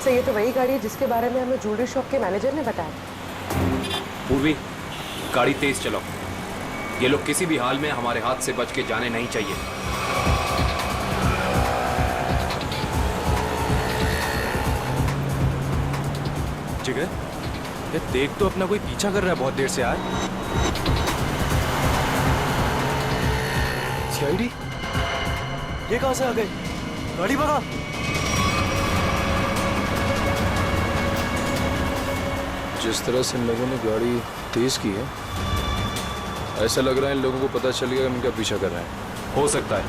Sir ये तो वही गाड़ी है जिसके बारे में हमें ज्वेलरी शॉप के मैनेजर ने बताया। पूर्वी, गाड़ी तेज चलाओ। ये लोग किसी भी हाल में हमारे हाथ से बच के जाने नहीं चाहिए। जिगर, ये देख तो अपना कोई पीछा कर रहा है बहुत देर से यार। सीआईडी? ये कहां से आ गए? गाड़ी भगा। जिस तरह से इन लोगों ने गाड़ी तेज की है, ऐसा लग रहा है इन लोगों को पता चल गया हम इनका पीछा कर रहे हैं। हो सकता है।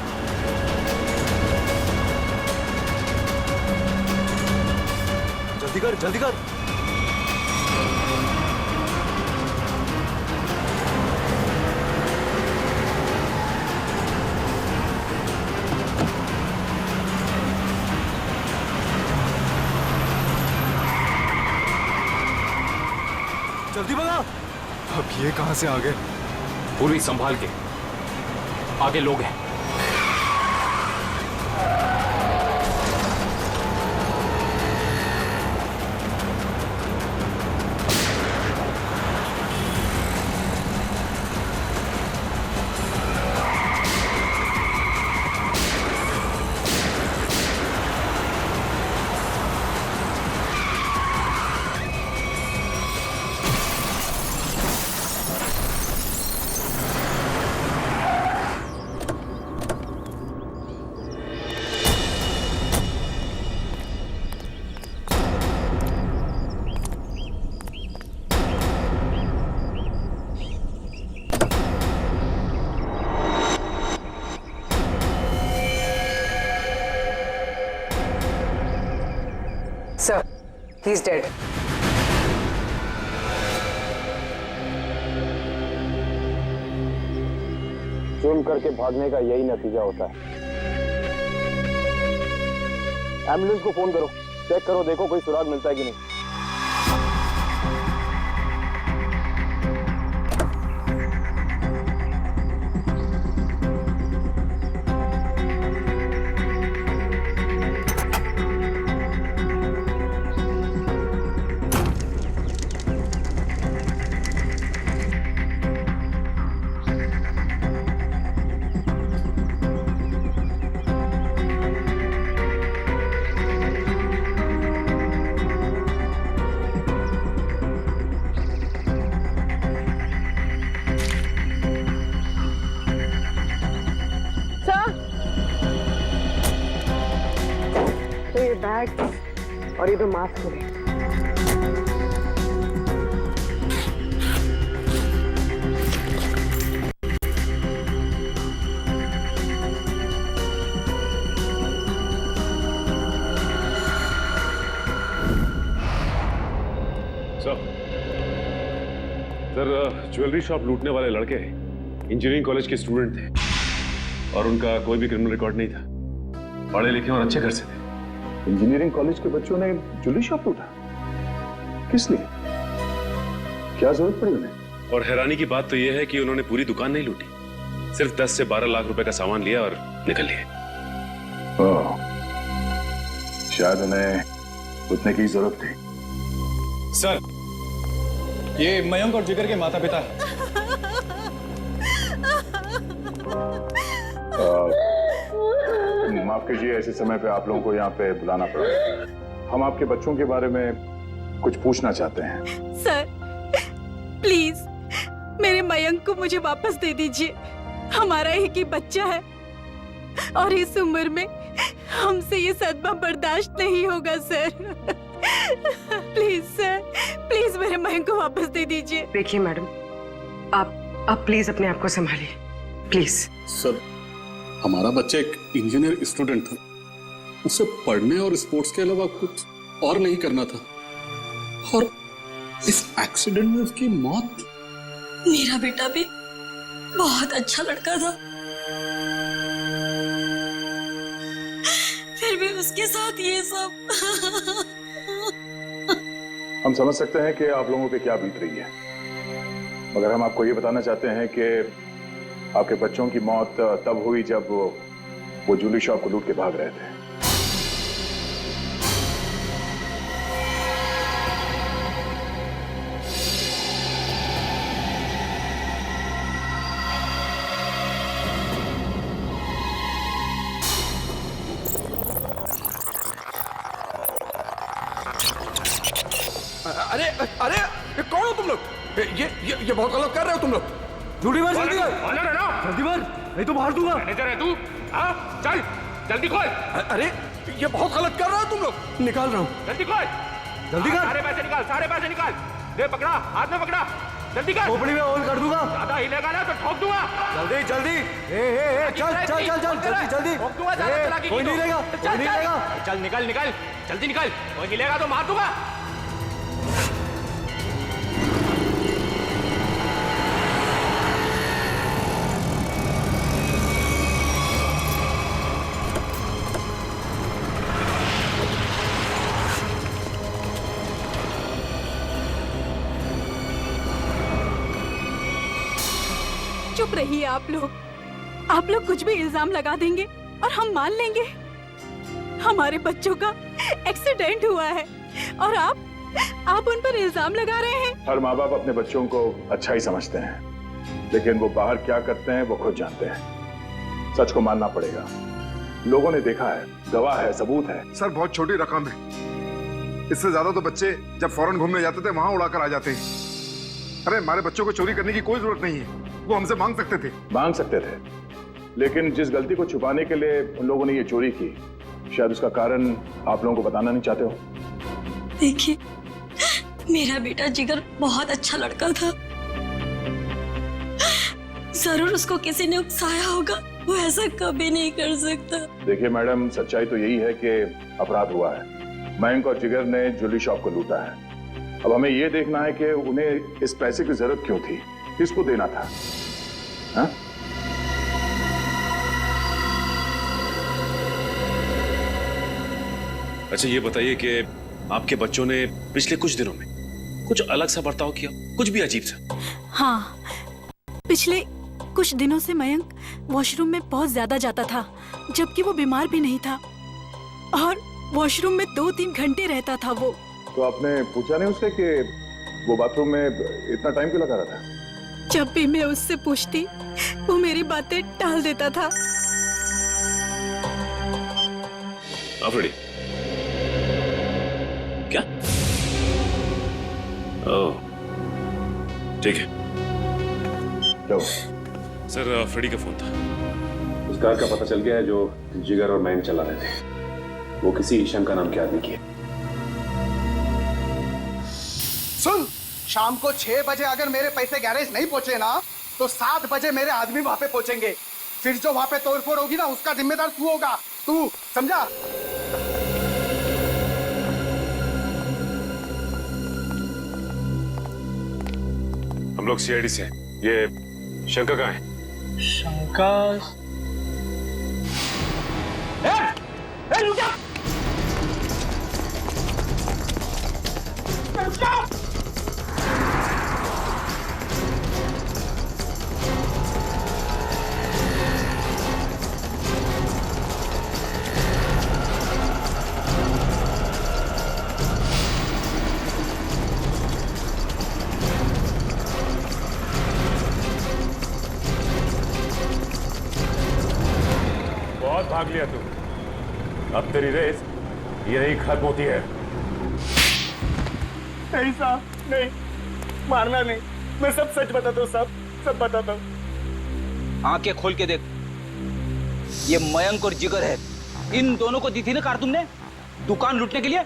जल्दी कर, जल्दी कर। जल्दी भगा। अब ये कहां से आ गए? पूर्वी संभाल के, आगे लोग हैं। Sir, he is dead. जुर्म करके भागने का यही नतीजा होता है। एम्बुलेंस को फोन करो, चेक करो, देखो कोई सुराग मिलता है कि नहीं। तो ये बैग और ये दो मास्क हो गए। सर, ज्वेलरी शॉप लूटने वाले लड़के इंजीनियरिंग कॉलेज के स्टूडेंट थे और उनका कोई भी क्रिमिनल रिकॉर्ड नहीं था। पढ़े लिखे और अच्छे घर से थे। इंजीनियरिंग कॉलेज के बच्चों ने ज्वेलरी शॉप लूटा? किस लिए? क्या जरूरत पड़ी उन्हें? और हैरानी की बात तो यह है कि उन्होंने पूरी दुकान नहीं लूटी, सिर्फ 10 से 12 लाख रुपए का सामान लिया और निकल लिए। शायद उन्हें उतने की जरूरत थी। सर, ये मयंक और जिगर के माता पिता हैं। माफ कीजिए, ऐसे समय पे आप लोगों को यहाँ पे बुलाना पड़ा। हम आपके बच्चों के बारे में कुछ पूछना चाहते हैं। सर, प्लीज मेरे मयंक को मुझे वापस दे दीजिए। हमारा एक ही बच्चा है और इस उम्र में हमसे ये सदमा बर्दाश्त नहीं होगा सर। प्लीज सर, प्लीज मेरे मयंक को वापस दे दीजिए। देखिए मैडम, आप प्लीज अपने आप को संभालिए, प्लीज। सर, हमारा बच्चा एक इंजीनियर स्टूडेंट था, उसे पढ़ने और स्पोर्ट्स के अलावा कुछ और नहीं करना था और इस एक्सीडेंट में उसकी मौत। मेरा बेटा भी बहुत अच्छा लड़का था, फिर भी उसके साथ ये सब। हम समझ सकते हैं कि आप लोगों पे क्या बीत रही है, मगर हम आपको ये बताना चाहते हैं कि आपके बच्चों की मौत तब हुई जब वो ज्वेलरी शॉप को लूट के भाग रहे थे। अरे अरे ये कौन हो तुम लोग? ये बहुत गलत कर रहे हो तुम लोग। जल्दी मार, जल्दी मार, जल्दी मार, नहीं तो मार दूंगा। मैनेजर है तू? हाँ चल जल्दी खोल। अरे ये बहुत गलत कर रहे हो तुम लोग। निकाल रहा हूँ, जल्दी खोल। जल्दी कर। सारे पैसे निकाल, सारे पैसे निकाल। दे पकड़ा, हाथ में पकड़ा, जल्दी कर। खोपड़ी में ऑन कर दूंगा। ज्यादा हिलेगा ना तो ठोक दूंगा। जल्दी जल्दी, चल चल चल चल जल्दी जल्दी। ठोक दूंगा, ज्यादा चलाकी की कोई नहीं तो। लेगा, चल, कोई नहीं चल। लेगा। चल निकल निकल, जल्दी निकल। कोई हिलेगा तो मार दूंगा। चुप रहिए आप लोग कुछ भी इल्जाम लगा देंगे और हम मान लेंगे। हमारे बच्चों का एक्सीडेंट हुआ है और आप उन पर इल्जाम लगा रहे हैं। हर माँ बाप अपने बच्चों को अच्छा ही समझते हैं, लेकिन वो बाहर क्या करते हैं वो खुद जानते हैं। सच को मानना पड़ेगा। लोगों ने देखा है, गवाह है, सबूत है। सर बहुत छोटी रकम है, इससे ज्यादा तो बच्चे जब फॉरेन घूमने जाते थे वहां उड़ाकर आ जाते हैं। अरे हमारे बच्चों को चोरी करने की कोई जरूरत नहीं है, वो हमसे मांग सकते थे। मांग सकते थे, लेकिन जिस गलती को छुपाने के लिए उन लोगों ने ये चोरी की, शायद उसका कारण आप लोगों को बताना नहीं चाहते हो। देखिए, मेरा बेटा जिगर बहुत अच्छा लड़का था। जरूर उसको किसी ने उकसाया होगा, वो ऐसा कभी नहीं कर सकता। देखिए मैडम, सच्चाई तो यही है कि अपराध हुआ है। मयंक और जिगर ने ज्वेलरी शॉप को लूटा है। अब हमें यह देखना है कि उन्हें इस पैसे की जरूरत क्यों थी, किसको देना था। हा? अच्छा ये बताइए कि आपके बच्चों ने पिछले कुछ दिनों में कुछ अलग सा बर्ताव किया, कुछ भी अजीब सा? हाँ, पिछले कुछ दिनों से मयंक वॉशरूम में बहुत ज्यादा जाता था, जबकि वो बीमार भी नहीं था और वॉशरूम में 2-3 घंटे रहता था वो। तो आपने पूछा नहीं उससे कि वो बाथरूम में इतना टाइम क्यों लगा रहा था? जब भी मैं उससे पूछती, वो मेरी बातें टाल देता था। आफरीदी, क्या? ओह, ठीक है। लो। सर, फ्रेडी का फोन था। उस कार का पता चल गया है जो जिगर और मयंक चला रहे थे। वो किसी ईशान का नाम के आदमी की है। सुन, शाम को 6 बजे अगर मेरे पैसे गैरेज नहीं पहुंचे ना, तो 7 बजे मेरे आदमी वहां पे पहुंचेंगे। फिर जो वहां पे तोड़फोड़ होगी ना, उसका जिम्मेदार तू होगा। तू समझा? हम लोग सीआईडी से हैं। ये शंकर कहाँ है? शंकर? रुक जा! रुक जा! बहुत भाग लिया तू, अब तेरी रेस यही खत्म होती है। नहीं साहब, नहीं, मारना नहीं। मैं सब सच बताता हूँ साहब, सब बताता हूँ। आंखें खोल के देख, ये मयंक और जिगर है। इन दोनों को दी थी ना कार तुमने दुकान लूटने के लिए?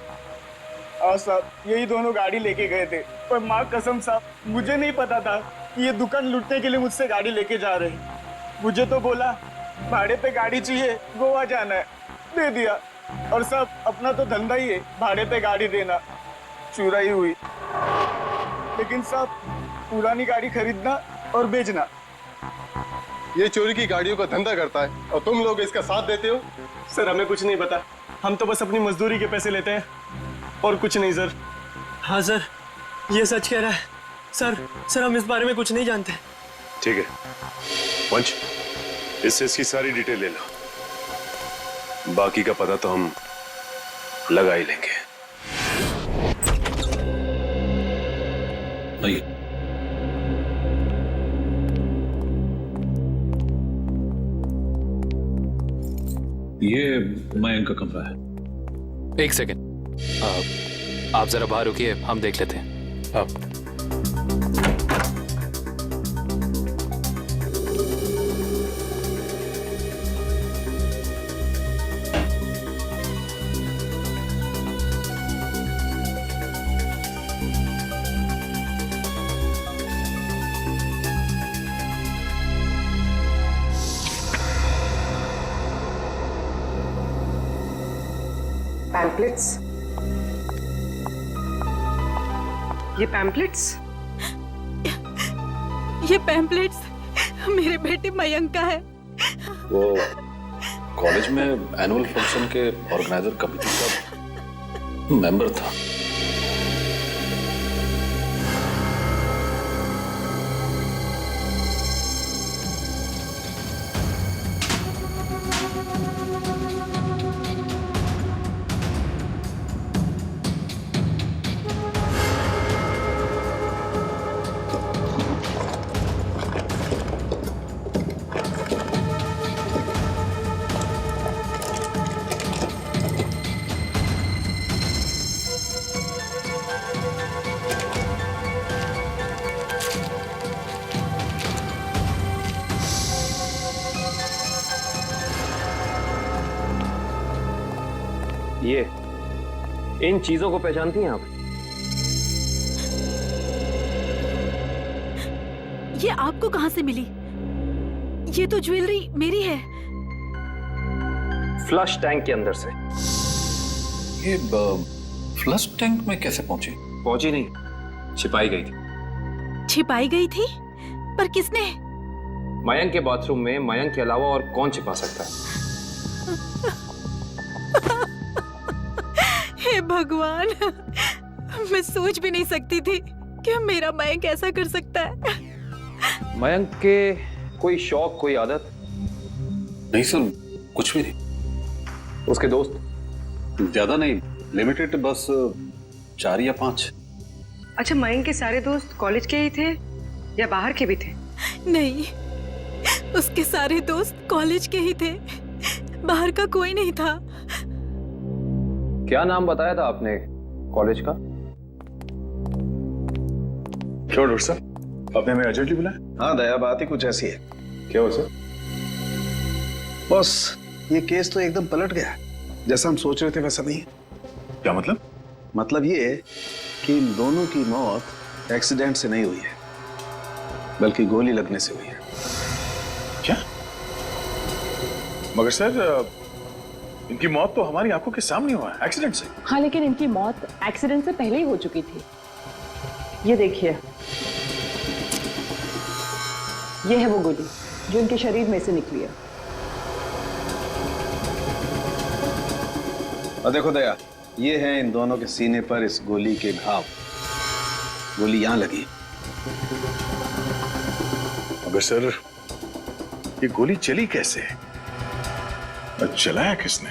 हाँ साहब, यही दोनों गाड़ी लेके गए थे, पर माँ कसम साहब, मुझे नहीं पता था कि ये दुकान लूटने के लिए मुझसे गाड़ी लेके जा रहे हैं। मुझे तो बोला भाड़े पे गाड़ी चाहिए, गोवा जाना है, दे दिया। और साहब, अपना तो धंधा ही है भाड़े पे गाड़ी देना। चुराई हुई, लेकिन साहब पुरानी गाड़ी खरीदना और बेचना। ये चोरी की गाड़ियों का धंधा करता है और तुम लोग इसका साथ देते हो। सर हमें कुछ नहीं पता, हम तो बस अपनी मजदूरी के पैसे लेते हैं और कुछ नहीं सर। हाँ सर, ये सच कह रहा है। सर हम इस बारे में कुछ नहीं जानते। ठीक है पंच, इससे इसकी सारी डिटेल ले लो, बाकी का पता तो हम लगा ही लेंगे। आइए। ये मयंक का कमरा है। एक सेकेंड, आप जरा बाहर रुकिए, हम देख लेते हैं। आप पैम्पलेट्स, ये पैम्पलेट्स, ये पैम्पलेट्स मेरे बेटे मयंक का है। वो कॉलेज में एनुअल फंक्शन के ऑर्गेनाइजर कमेटी का मेंबर था। ये इन चीजों को पहचानती हैं आप? ये आपको कहां से मिली? ये तो ज्वेलरी मेरी है। फ्लश टैंक के अंदर से। ये फ्लश टैंक में कैसे पहुंची? पहुंची नहीं, छिपाई गई थी। छिपाई गई थी? पर किसने? मयंक के बाथरूम में मयंक के अलावा और कौन छिपा सकता है? हे भगवान, मैं सोच भी नहीं सकती थी कि मेरा मयंक ऐसा कर सकता है। मयंक के कोई शौक, कोई आदत? नहीं सर, कुछ भी नहीं। उसके दोस्त? ज्यादा नहीं, लिमिटेड, बस 4 या 5। अच्छा, मयंक के सारे दोस्त कॉलेज के ही थे या बाहर के भी थे? नहीं, उसके सारे दोस्त कॉलेज के ही थे, बाहर का कोई नहीं था। क्या नाम बताया था आपने कॉलेज का? क्यों डॉक्टर साहब, आपने हमें अर्जेंटली बुलाया? हाँ दया, बात ही कुछ ऐसी है। क्या हुआ सर? बॉस, ये केस तो एकदम पलट गया। जैसा हम सोच रहे थे वैसा नहीं है। क्या मतलब? मतलब ये है कि इन दोनों की मौत एक्सीडेंट से नहीं हुई है, बल्कि गोली लगने से हुई है। क्या? मगर सर, इनकी मौत तो हमारी आंखों के सामने हुआ है, एक्सीडेंट से। हाँ, लेकिन इनकी मौत एक्सीडेंट से पहले ही हो चुकी थी। ये देखिए, ये है वो गोली जो इनके शरीर में से निकली है। और देखो दया, ये है इन दोनों के सीने पर इस गोली के घाव। गोली यहां लगी। मगर सर, ये गोली चली कैसे? और चलाया किसने?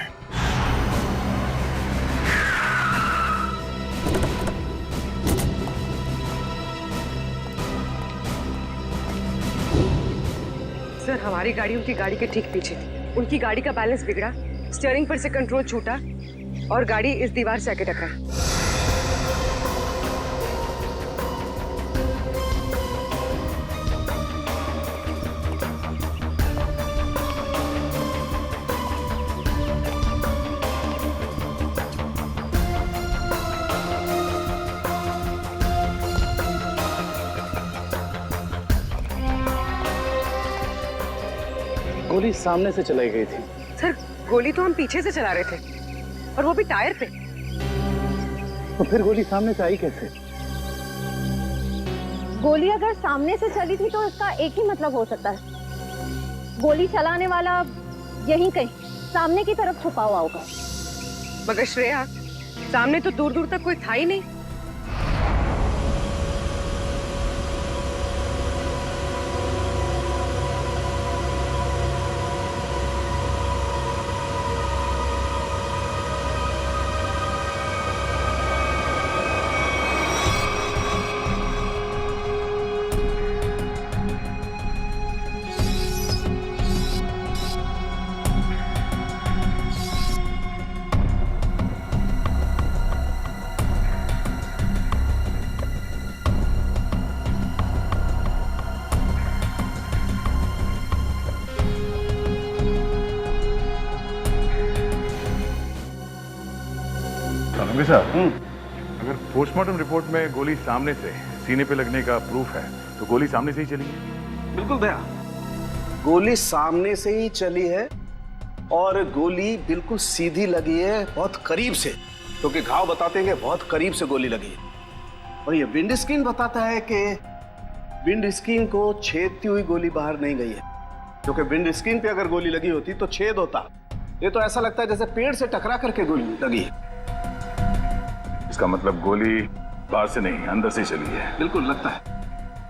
सर, हमारी गाड़ी उनकी गाड़ी के ठीक पीछे थी। उनकी गाड़ी का बैलेंस बिगड़ा, स्टीयरिंग पर से कंट्रोल छूटा और गाड़ी इस दीवार से आके टकरा। गोली सामने से चलाई गई थी। सर, गोली तो हम पीछे से चला रहे थे, और वो भी टायर पे। तो फिर गोली सामने से आई कैसे? गोली अगर सामने से चली थी तो इसका एक ही मतलब हो सकता है, गोली चलाने वाला यहीं कहीं सामने की तरफ छुपा हुआ होगा। मगर श्रेया, सामने तो दूर दूर तक कोई था ही नहीं। साहब, अगर पोस्टमार्टम रिपोर्ट में गोली सामने से सीने पे लगने का प्रूफ है तो गोली सामने से ही चली है? बिल्कुल भैया, गोली सामने से ही चली है और गोली बिल्कुल सीधी लगी है, बहुत करीब से, क्योंकि घाव बताते हैं कि बहुत करीब से गोली लगी है। और ये विंड स्क्रीन बताता है कि विंड स्क्रीन को छेदती हुई गोली बाहर नहीं गई है, क्योंकि विंड स्क्रीन पे अगर गोली लगी होती तो छेद होता। ये तो ऐसा लगता है जैसे पेड़ से टकरा करके गोली लगी है। इसका मतलब गोली बाहर से नहीं, अंदर से चली है। बिल्कुल लगता है।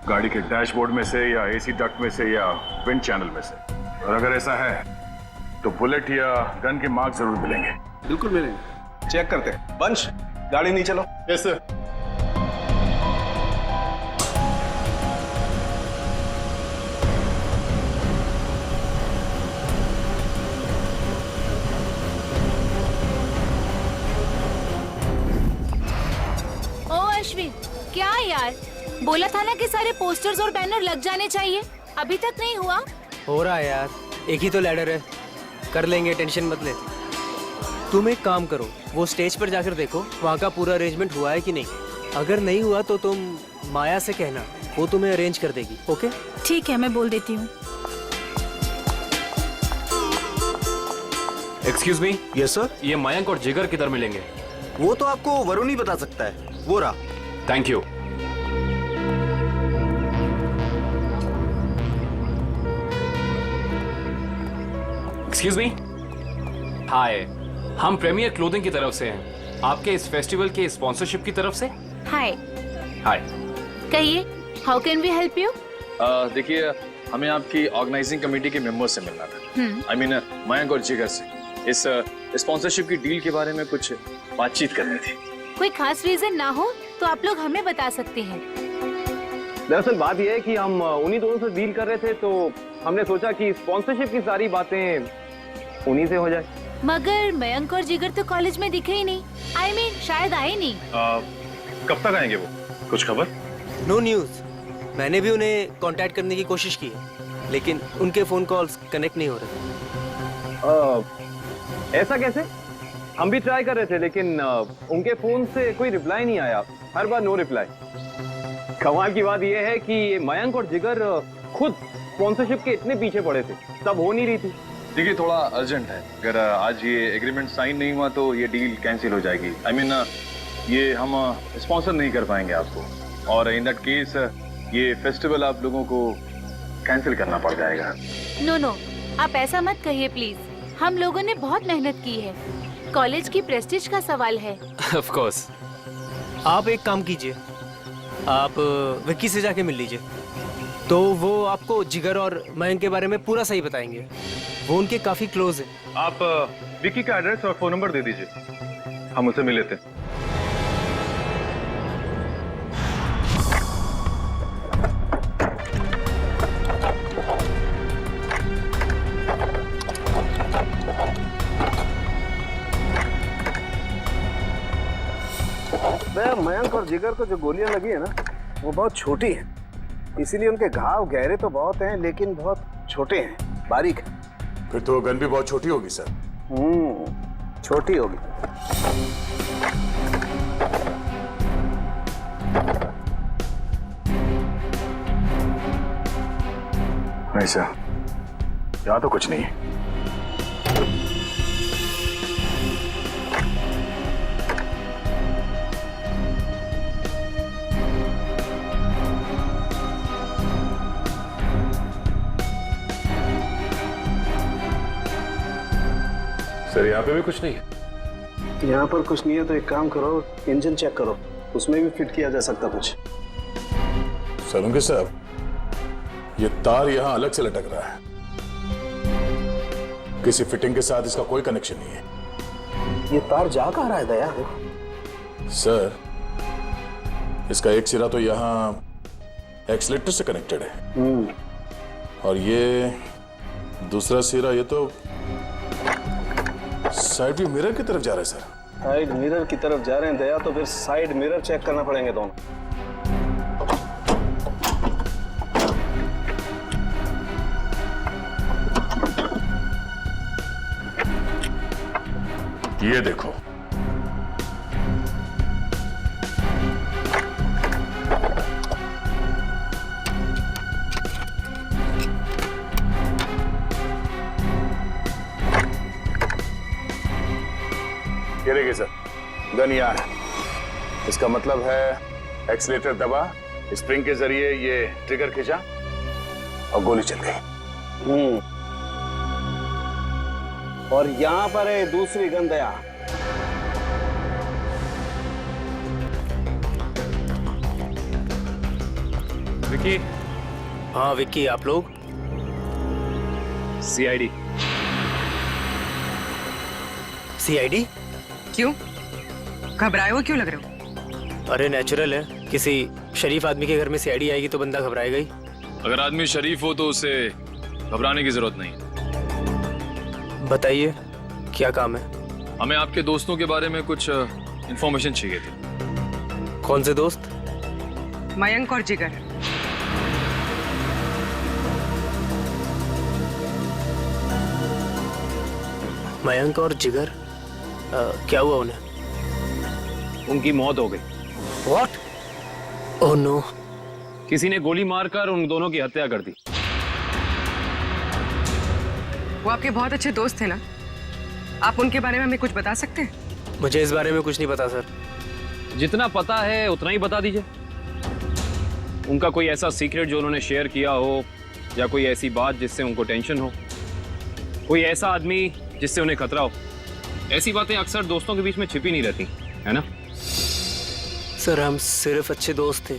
गाड़ी के डैशबोर्ड में से या एसी डक्ट में से या विंड चैनल में से। और अगर ऐसा है तो बुलेट या गन के मार्क जरूर मिलेंगे। बिल्कुल मिलेंगे, चेक करते हैं। वंश, गाड़ी नहीं चलो। Yes sir. क्या यार, बोला था ना कि सारे पोस्टर्स और बैनर लग जाने चाहिए, अभी तक नहीं हुआ। हो रहा है यार, एक ही तो लैडर है, कर लेंगे, टेंशन मत ले। तुम एक काम करो, वो स्टेज पर जाकर देखो वहाँ का पूरा अरेंजमेंट हुआ है कि नहीं। अगर नहीं हुआ तो तुम माया से कहना, वो तुम्हें अरेंज कर देगी। ओके ठीक है, मैं बोल देती हूँ। Excuse me. Yes sir. ये मयंक और जिगर किधर मिलेंगे? वो तो आपको वरुण ही बता सकता है, वो रहा। Thank you. Excuse me. Hi, हम प्रीमियर क्लोथिंग की तरफ से हैं, आपके इस फेस्टिवल के स्पॉन्सरशिप की तरफ से। हाय। हाय। कहिए, how can we help you? देखिए, हमें आपकी ऑर्गेनाइजिंग कमेटी के मेंबर से मिलना था। आई मीन मयंक और जिगर से। इस स्पॉन्सरशिप की डील के बारे में कुछ बातचीत करनी थी। कोई खास रीजन ना हो तो आप लोग हमें बता सकते हैं। दरअसल बात यह है कि हम उन्हीं दोनों से डील कर रहे थे, तो हमने सोचा कि स्पॉन्सरशिप की सारी बातें उन्हीं से हो जाए। मगर मयंक और जिगर तो कॉलेज में दिखे ही नहीं। I mean, शायद आए नहीं। कब तक आएंगे वो? कुछ खबर? No news. मैंने भी उन्हें कांटेक्ट करने की कोशिश की है, लेकिन उनके फोन कॉल्स कनेक्ट नहीं हो रहे। ऐसा कैसे? हम भी ट्राई कर रहे थे, लेकिन उनके फोन से कोई रिप्लाई नहीं आया, हर बार नो रिप्लाई। कमाल की बात यह है कि मयंक और जिगर खुद स्पॉन्सरशिप के इतने पीछे पड़े थे, तब हो नहीं रही थी। देखिए, थोड़ा अर्जेंट है। अगर आज ये एग्रीमेंट साइन नहीं हुआ तो ये डील कैंसिल हो जाएगी। आई मीन ये हम स्पॉन्सर नहीं कर पाएंगे आपको, और इन दैट केस ये फेस्टिवल आप लोगों को कैंसिल करना पड़ जाएगा। नो नो, आप ऐसा मत कहिए प्लीज। हम लोगों ने बहुत मेहनत की है, कॉलेज की प्रेस्टीज का सवाल है। Of course. आप एक काम कीजिए, आप विक्की से जाके मिल लीजिए, तो वो आपको जिगर और मयंक के बारे में पूरा सही बताएंगे। वो उनके काफी क्लोज हैं। आप विक्की का एड्रेस और फोन नंबर दे दीजिए, हम उसे मिल लेते हैं। मयंक और जिगर को जो गोलियां लगी है ना, वो बहुत छोटी हैं, इसीलिए उनके घाव गहरे तो बहुत हैं, लेकिन बहुत छोटे हैं, बारीक हैं। फिर तो गन भी बहुत छोटी होगी सर। छोटी होगी। नहीं सर, यहाँ तो कुछ नहीं है। सर, यहाँ पे भी कुछ नहीं है। यहाँ पर कुछ नहीं है तो एक काम करो, इंजन चेक करो, उसमें भी फिट किया जा सकता कुछ। सलूंगे साहब, ये तार यहाँ अलग से लटक रहा है, किसी फिटिंग के साथ इसका कोई कनेक्शन नहीं है। ये तार जा कहाँ रहा है दया? सर, इसका एक सिरा तो यहाँ एक्सीलेटर से कनेक्टेड है, और ये दूसरा सिरा ये तो साइड व्यू मिरर की तरफ जा रहा है सर। साइड मिरर की तरफ जा रहे हैं दया, तो फिर साइड मिरर चेक करना पड़ेंगे दोनों। ये देखो, नहीं आ रहा। इसका मतलब है एक्सीलेटर दबा, स्प्रिंग के जरिए ये ट्रिगर खींचा और गोली चल गई। और यहाँ पर है दूसरी गन दया। विकी। हाँ विक्की, आप लोग? सीआईडी। सीआईडी? क्यों? घबराए हुए क्यों लग रहे हो? अरे नेचुरल है, किसी शरीफ आदमी के घर में सीआईडी आएगी तो बंदा घबराएगा ही। अगर आदमी शरीफ हो तो उसे घबराने की जरूरत नहीं। बताइए क्या काम है? हमें आपके दोस्तों के बारे में कुछ इंफॉर्मेशन चाहिए थी। कौन से दोस्त? मयंक और जिगर। मयंक और जिगर? क्या हुआ उन्हें? उनकी मौत हो गई। What? Oh no! किसी ने गोली मारकर उन दोनों की हत्या कर दी। वो आपके बहुत अच्छे दोस्त थे ना? आप उनके बारे में हमें कुछ बता सकते हैं? मुझे इस बारे में कुछ नहीं पता सर। जितना पता है उतना ही बता दीजिए। उनका कोई ऐसा सीक्रेट जो उन्होंने शेयर किया हो, या कोई ऐसी बात जिससे उनको टेंशन हो, कोई ऐसा आदमी जिससे उन्हें खतरा हो। ऐसी बातें अक्सर दोस्तों के बीच में छिपी नहीं रहती, है ना? सर हम सिर्फ अच्छे दोस्त थे,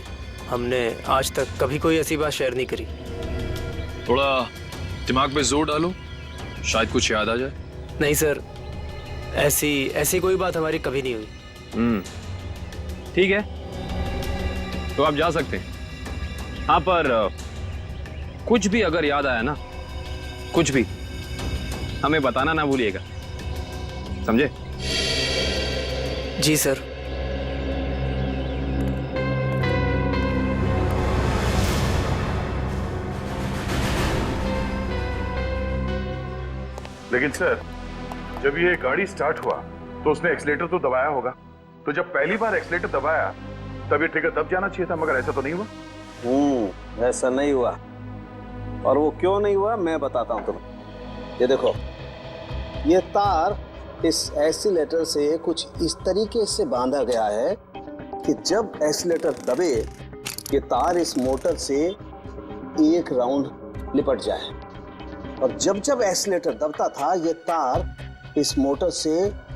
हमने आज तक कभी कोई ऐसी बात शेयर नहीं करी। थोड़ा दिमाग पे जोर डालो, शायद कुछ याद आ जाए। नहीं सर, ऐसी कोई बात हमारी कभी नहीं हुई। ठीक है, तो आप जा सकते हैं। हाँ, पर कुछ भी अगर याद आया ना, कुछ भी, हमें बताना ना भूलिएगा, समझे? जी सर। लेकिन सर, जब ये गाड़ी स्टार्ट हुआ तो उसने एक्सीलेटर तो दबाया होगा, तो जब पहली बार एक्सीलेटर दबाया तब ये ट्रिगर दब जाना चाहिए था, मगर ऐसा तो नहीं हुआ। ऐसा नहीं हुआ। और वो क्यों नहीं हुआ मैं बताता हूं तुम्हें। ये देखो, ये तार इस एक्सीलेटर से कुछ इस तरीके से बांधा गया है कि जब एक्सीलेटर दबे ये तार इस मोटर से एक राउंड लिपट जाए, और जब जब एक्सीलेटर दबता था ये तार इस मोटर से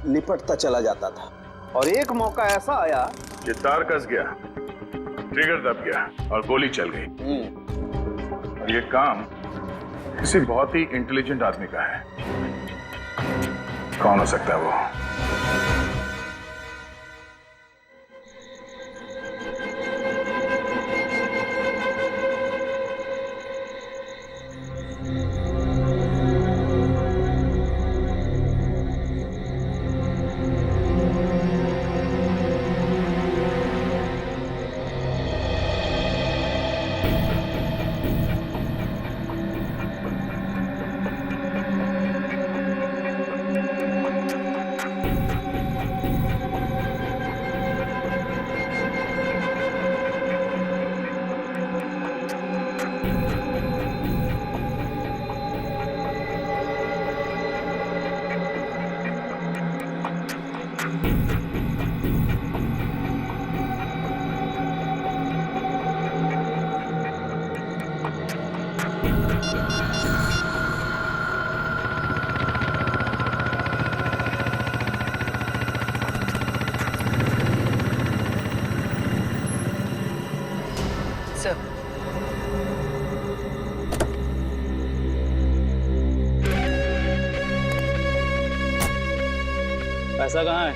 लिपटता चला जाता था। और एक मौका ऐसा आया ये तार कस गया, ट्रिगर दब गया और गोली चल गई। और ये काम किसी बहुत ही इंटेलिजेंट आदमी का है। कौन हो सकता है वो? पैसा कहाँ है?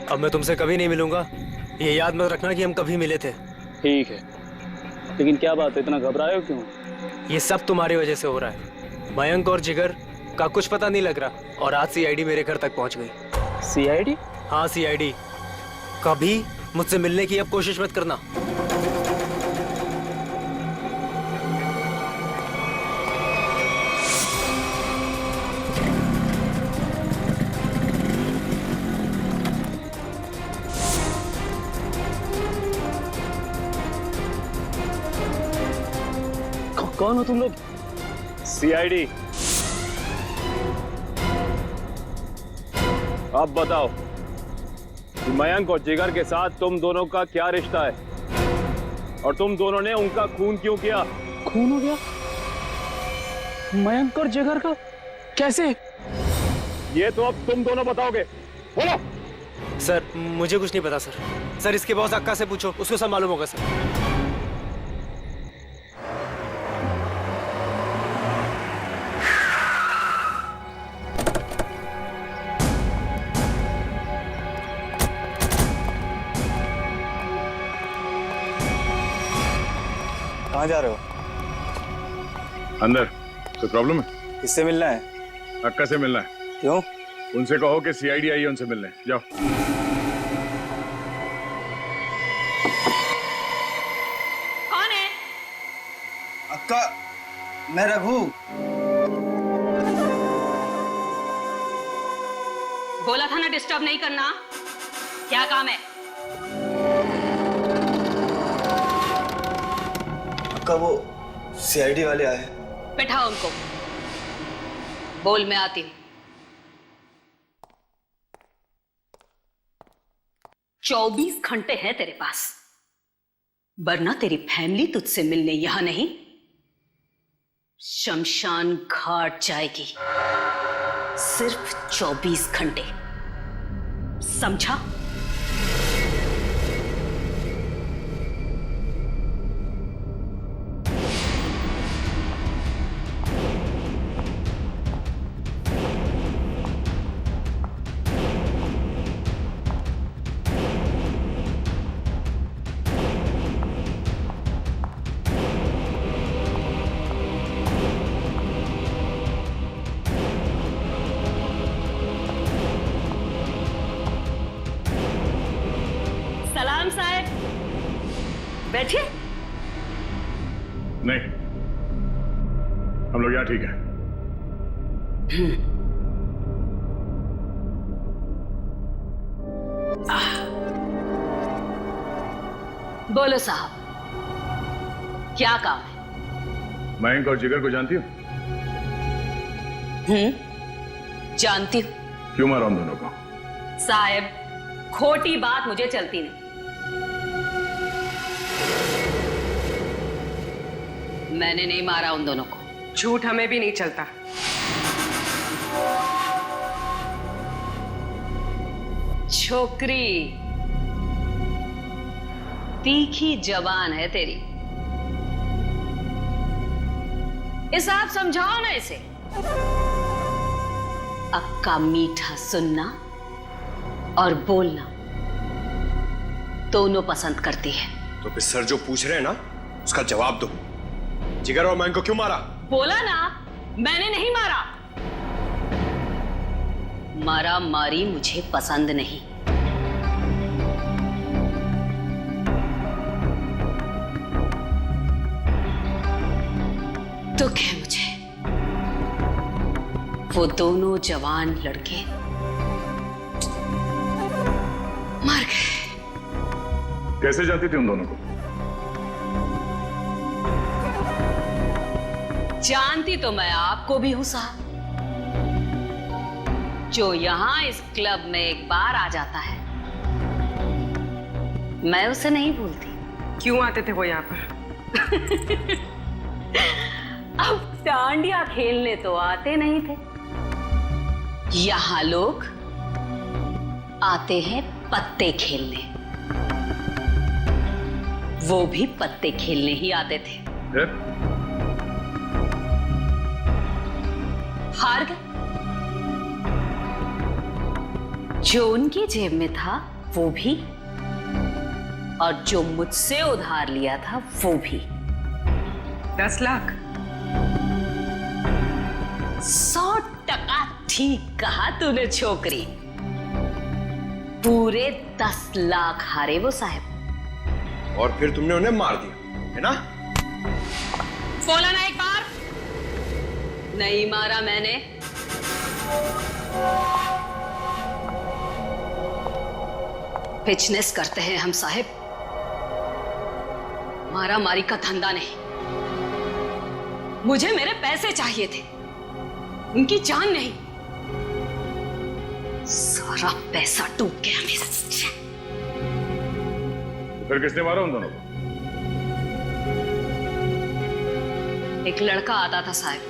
अब मैं तुमसे कभी नहीं मिलूंगा, ये याद मत रखना कि हम कभी मिले थे। ठीक है, लेकिन क्या बात है, इतना घबराए हो क्यों? ये सब तुम्हारी वजह से हो रहा है। मयंक और जिगर का कुछ पता नहीं लग रहा, और आज सीआईडी मेरे घर तक पहुंच गई। सीआईडी? हाँ सीआईडी। कभी मुझसे मिलने की अब कोशिश मत करना। कौन हो तुम लोग? सीआईडी। अब बताओ कि मयंक और जिगर के साथ तुम दोनों का क्या रिश्ता है और तुम दोनों ने उनका खून क्यों किया? खून हो गया? मयंक और जिगर का कैसे? ये तो अब तुम दोनों बताओगे। बोलो। सर मुझे कुछ नहीं पता सर। सर इसके बॉस अक्का से पूछो, उसको सब मालूम होगा सर। कहाँ जा रहे हो? अंदर। कोई प्रॉब्लम है? किससे मिलना है? अक्का से मिलना है। क्यों? उनसे कहो कि सीआईडी आई है उनसे मिलने। जाओ। कौन है? अक्का, मैं रघु। बोला था ना डिस्टर्ब नहीं करना। क्या काम है? अक्का वो सीआईडी वाले आए। बैठाओ उनको। बोल, मैं आती हूँ। 24 घंटे हैं तेरे पास, वरना तेरी फैमिली तुझसे मिलने यहां नहीं, शमशान घाट जाएगी। सिर्फ 24 घंटे, समझा? सलाम साहब, बैठिए। नहीं, हम लोग यहाँ ठीक है। बोलो साहब, क्या काम है? मयंक और जिगर को जानती हो? जानती हूँ। क्यों मारा उन दोनों को? साहब, खोटी बात मुझे चलती नहीं। मैंने नहीं मारा उन दोनों को। झूठ हमें भी नहीं चलता। छोकरी तीखी जबान है तेरी, इसे आप समझाओ ना इसे। अक्का मीठा सुनना और बोलना दोनों पसंद करती है। तो फिर सर जो पूछ रहे हैं ना उसका जवाब दो। जिगर और मयंक को क्यों मारा? बोला ना, मैंने नहीं मारा। मारा मारी मुझे पसंद नहीं। दुख है मुझे, वो दोनों जवान लड़के मर गए। कैसे जानती थी उन दोनों को? जानती तो मैं आपको भी हूं साहब। जो यहां इस क्लब में एक बार आ जाता है, मैं उसे नहीं भूलती। क्यों आते थे वो यहाँ पर? अब डांडिया खेलने तो आते नहीं थे। यहां लोग आते हैं पत्ते खेलने। वो भी पत्ते खेलने ही आते थे। हार गए। जो उनकी जेब में था वो भी, और जो मुझसे उधार लिया था वो भी। 10 लाख? 100% ठीक कहा तूने छोकरी। पूरे 10 लाख हारे वो साहब। और फिर तुमने उन्हें मार दिया, है ना? बोला ना एक बार? नहीं मारा मैंने। बिजनेस करते हैं हम साहब, मारा मारी का धंधा नहीं। मुझे मेरे पैसे चाहिए थे, उनकी जान नहीं। सारा पैसा डूब गया मेरा। फिर किसने मारा उन दोनों को? एक लड़का आता था साहब,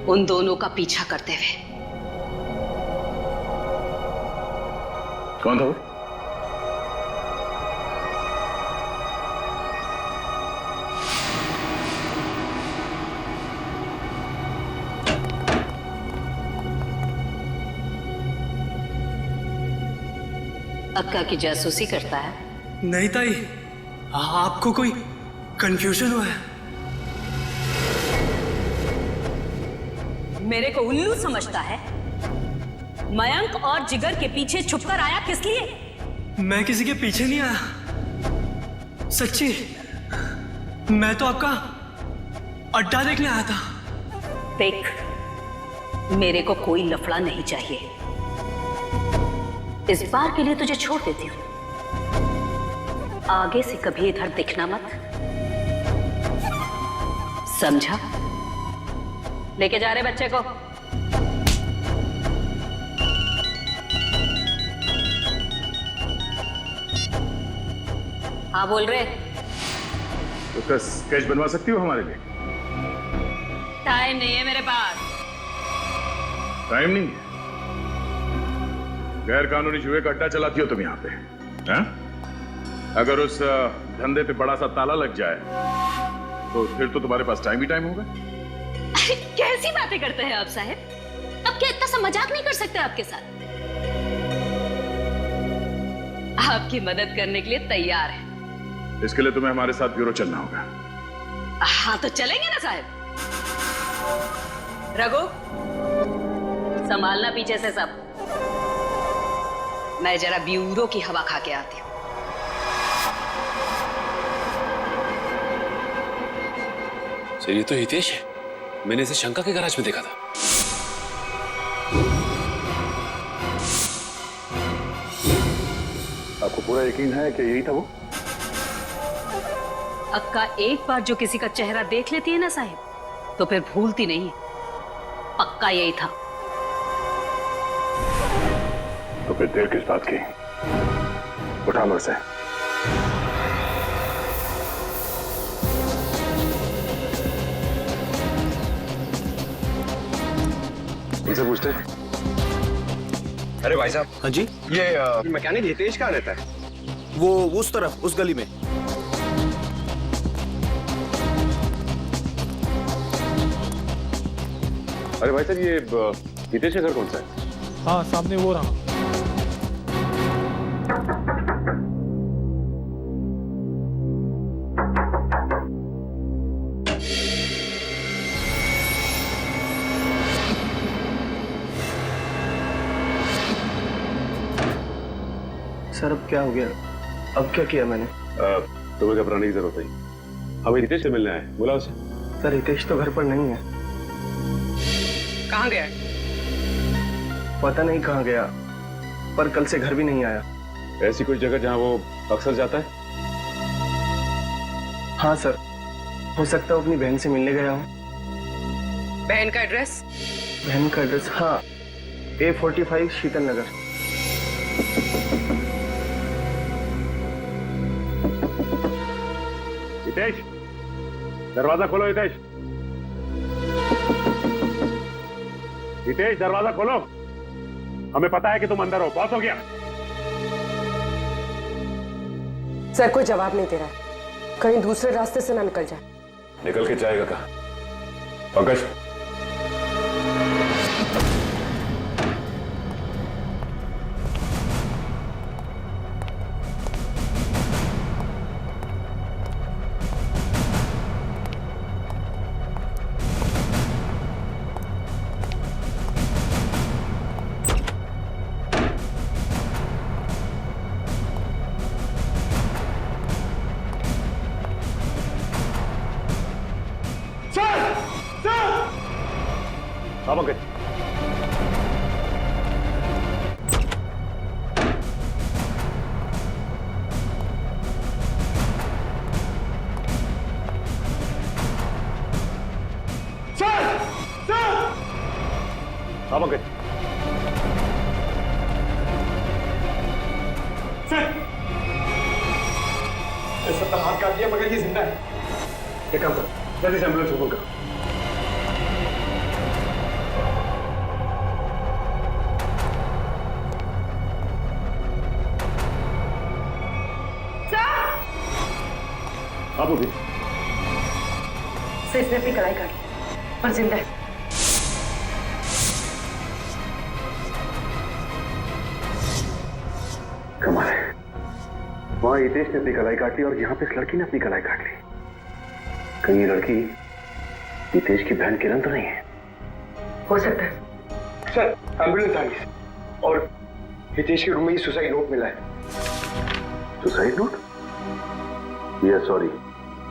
उन दोनों का पीछा करते हुए। कौन था वो? अक्का की जासूसी करता है? नहीं ताई, आपको कोई कंफ्यूजन हुआ है? मेरे को उल्लू समझता है? मयंक और जिगर के पीछे छुपकर आया किस लिए? मैं किसी के पीछे नहीं आया, सच्ची। मैं तो आपका अड्डा देखने आया था। देख, मेरे को कोई लफड़ा नहीं चाहिए। इस बार के लिए तुझे छोड़ देती हूँ, आगे से कभी इधर दिखना मत, समझा? लेके जा रहे बच्चे को। हाँ बोल रहे। उसका स्केच बनवा सकती हो हमारे लिए? टाइम नहीं है मेरे पास। टाइम नहीं है? गैर कानूनी जुए का अड्डा चलाती हो तुम यहाँ पे, हैं? अगर उस धंधे पे बड़ा सा ताला लग जाए तो फिर तो तुम्हारे पास टाइम ही टाइम होगा। कैसी बातें करते हैं आप साहब? अब क्या इतना सा मजाक नहीं कर सकते आपके साथ? आपकी मदद करने के लिए तैयार है। इसके लिए तुम्हें हमारे साथ ब्यूरो चलना होगा। हाँ तो चलेंगे ना साहब। रघु, संभालना पीछे से सब। मैं जरा ब्यूरो की हवा खा के आती हूँ। सर ये तो हितेश है, मैंने इसे शंका के गैराज में देखा था। आपको पूरा यकीन है कि यही था वो? अक्का एक बार जो किसी का चेहरा देख लेती है ना साहिब, तो फिर भूलती नहीं है। पक्का यही था। तो फिर देर किस बात की? उठा लो इसे। उनसे पूछते हैं। अरे भाई साहब। हाँ जी। ये मैकेनिक हितेश कहाँ रहता है? वो उस तरफ, उस गली में। अरे भाई साहब, ये हितेश का घर कौन सा है? हाँ सामने वो रहा। सर अब क्या हो गया? अब क्या किया मैंने? तुम्हें घबराने की जरूरत नहीं। हमें हितेश से मिलना है, बुला उसे। सर हितेश तो घर पर नहीं है। कहाँ गया? पता नहीं कहाँ गया, पर कल से घर भी नहीं आया। ऐसी कोई जगह जहाँ वो अक्सर जाता है? हाँ सर, हो सकता है अपनी बहन से मिलने गया हूँ। बहन का एड्रेस? बहन का एड्रेस, हाँ, A45 शीतल नगर। हितेश, दरवाजा खोलो। हितेश, हितेश दरवाजा खोलो। हमें पता है कि तुम अंदर हो। बहुत हो गया। सर कोई जवाब नहीं दे रहा है, कहीं दूसरे रास्ते से ना निकल जाए। निकल के जाएगा कहाँ? पंकज, पंकज, हाँ पंकज। सबका हाथ काट दिया मगर ये जिंदा है। एक काम करो, जल्दी से एम्बुलेंस को फोन करो। आप भी सर इसने अपनी कलाई काटी और जिंदा है। कमाल है, वहां हितेश ने अपनी कलाई काट ली और यहाँ पे इस लड़की ने अपनी कलाई काट ली। कहीं ये लड़की हितेश की बहन किरण तो नहीं है? हो सकता है। सर एम्बुलेंस आ गई और हितेश के रूम में ही सुसाइड नोट मिला है। Suicide note? यस सॉरी,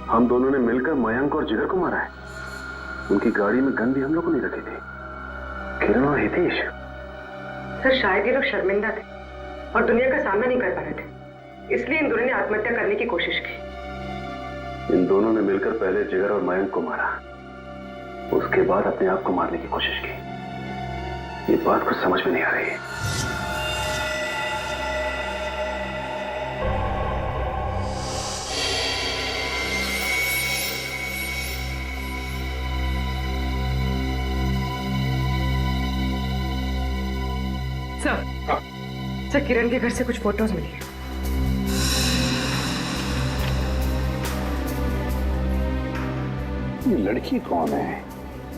हम दोनों ने मिलकर मयंक और जिगर को मारा है। उनकी गाड़ी में गन भी हम लोगों ने रखी थी। किरण और हितेश। सर शायद ये लोग शर्मिंदा थे और दुनिया का सामना नहीं कर पा रहे थे, इसलिए इन दोनों ने आत्महत्या करने की कोशिश की। इन दोनों ने मिलकर पहले जिगर और मयंक को मारा, उसके बाद अपने आप को मारने की कोशिश की। ये बात कुछ समझ में नहीं आ रही है। सर किरण के घर से कुछ फोटोज मिली है। ये लड़की कौन है?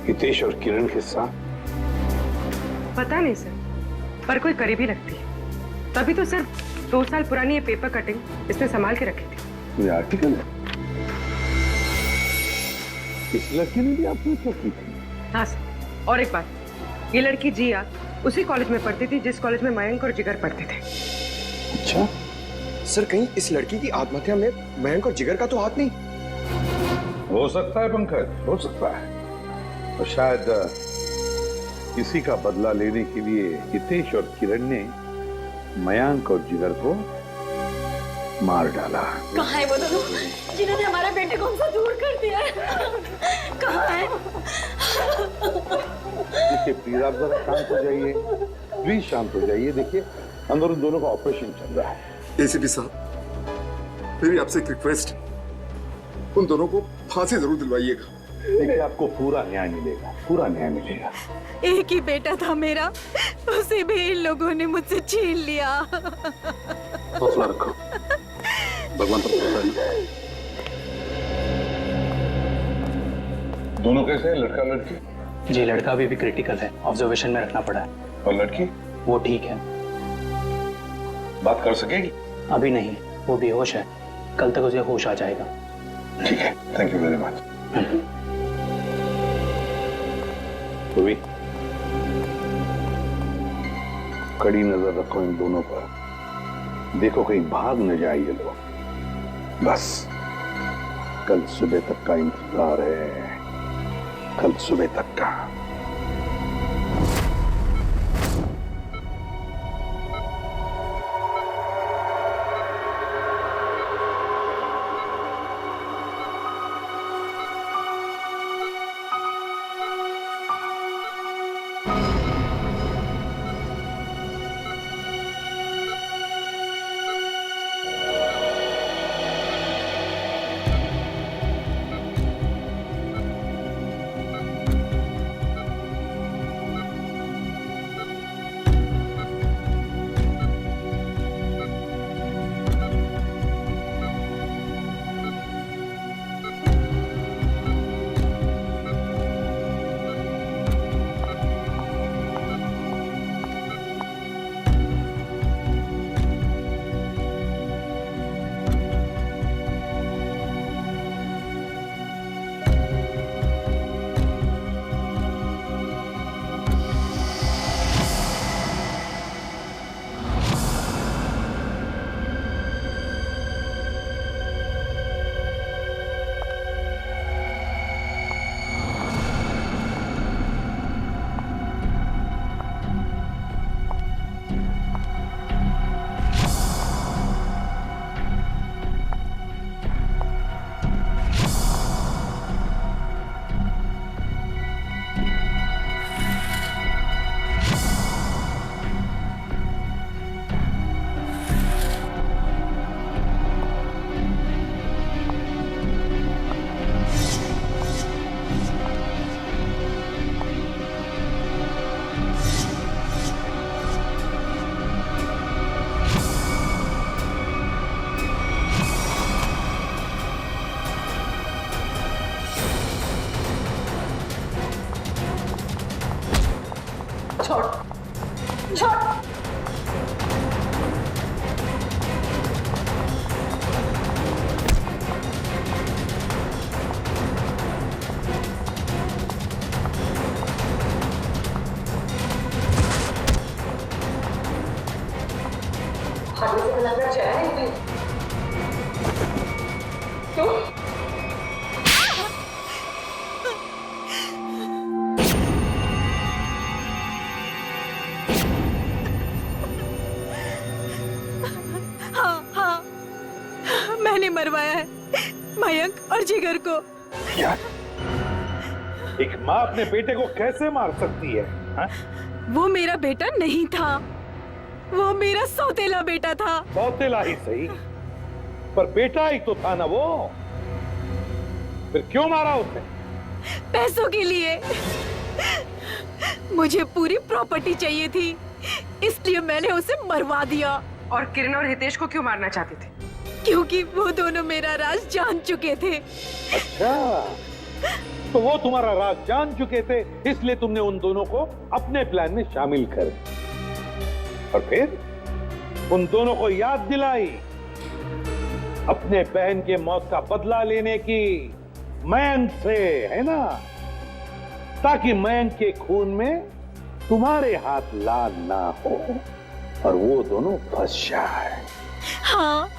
हितेश और किरण के साथ? पता नहीं सर, पर कोई करीबी लगती है। तभी तो सर 2 साल पुरानी ये पेपर कटिंग इसने संभाल के रखी थी। ये आर्टिकल है? इस लड़की ने भी आत्महत्या की थी? हाँ सर, और एक बात, ये लड़की जिया उसी कॉलेज में पढ़ती थी जिस कॉलेज में मयंक और जिगर पढ़ते थे। अच्छा सर, कहीं इस लड़की की आत्महत्या में मयंक और जिगर का तो हाथ नहीं? हो सकता है पंकज, हो सकता है। और शायद किसी का बदला लेने के लिए हितेश और किरण ने मयंक और जिगर को मार डाला। कहाँ है वो दोनों जिन्होंने हमारे बेटे को हमसे दूर कर दिया है? कहाँ है? देखिए प्लीज आप जरा शांत हो जाइए, प्लीज शांत हो जाइए। देखिए अंदर उन दोनों का ऑपरेशन चल रहा है। एसीपी साहब, मेरी आपसे एक रिक्वेस्ट, उन दोनों को फांसी जरूर दिलवाइएगा। देखिए आपको पूरा न्याय मिलेगा, पूरा न्याय मिलेगा। एक ही बेटा था मेरा, उसे भी इन लोगों ने मुझसे छीन लिया। हौसला रखो, भगवान पर भरोसा है। दोनों कैसे हैं, लड़का लड़की? जी लड़का अभी भी क्रिटिकल है, ऑब्जर्वेशन में रखना पड़ा है। और लड़की? वो ठीक है, बात कर सकेगी? अभी नहीं, वो बेहोश है, कल तक उसे होश आ जाएगा। ठीक है, थैंक यू वेरी मच। तो कड़ी नजर रखो इन दोनों पर, देखो कहीं भाग न जाए ये लोग। बस कल सुबह तक का इंतजार है, कल सुबह तक का। उन्होंने मरवाया है, मयंक और जिगर को। क्या? एक माँ अपने बेटे को कैसे मार सकती है? हा? वो मेरा बेटा नहीं था, वो मेरा सौतेला बेटा था। सौतेला ही सही, पर बेटा ही तो था ना वो। फिर क्यों मारा उसने? पैसों के लिए। मुझे पूरी प्रॉपर्टी चाहिए थी, इसलिए मैंने उसे मरवा दिया। और किरण और हितेश को क्यों मारना चाहते थे? क्योंकि वो दोनों मेरा राज जान चुके थे। अच्छा, तो वो तुम्हारा राज जान चुके थे, इसलिए तुमने उन दोनों को अपने प्लान में शामिल कर, और फिर उन दोनों को याद दिलाई अपने बहन के मौत का बदला लेने की मयंक से, है ना? ताकि मयंक के खून में तुम्हारे हाथ लाल ना हो और वो दोनों फंस जाए। हाँ,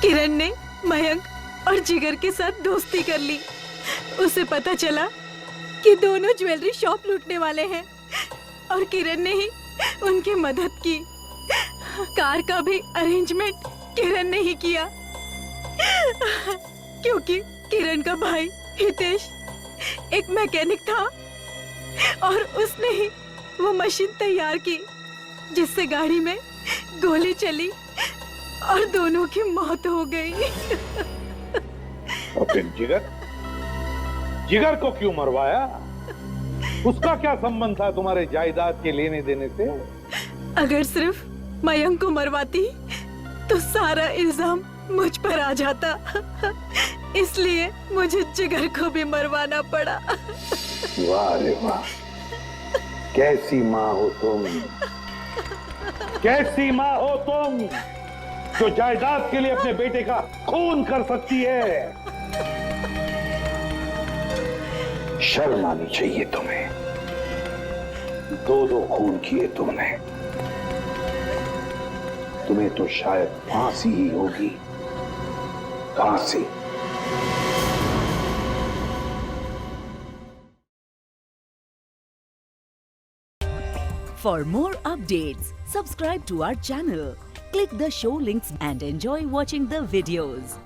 किरण ने मयंक और जिगर के साथ दोस्ती कर ली। उसे पता चला कि दोनों ज्वेलरी शॉप लूटने वाले हैं और किरण ने ही उनकी मदद की। कार का भी अरेंजमेंट किरण ने ही किया, क्योंकि किरण का भाई हितेश एक मैकेनिक था और उसने ही वो मशीन तैयार की जिससे गाड़ी में गोली चली और दोनों की मौत हो गई। और फिर जिगर को क्यों मरवाया? उसका क्या संबंध था तुम्हारे जायदाद के लेने देने से? अगर सिर्फ मयंक को मरवाती तो सारा इल्जाम मुझ पर आ जाता, इसलिए मुझे जिगर को भी मरवाना पड़ा। वाह रे वाह, कैसी माँ हो तुम, कैसी माँ हो तुम जो जायदाद के लिए अपने बेटे का खून कर सकती है। शर्म आनी चाहिए तुम्हें, दो खून किए तुमने, तुम्हें तो शायद फांसी ही होगी, फांसी। For more updates, subscribe to our channel, click the show links and enjoy watching the videos.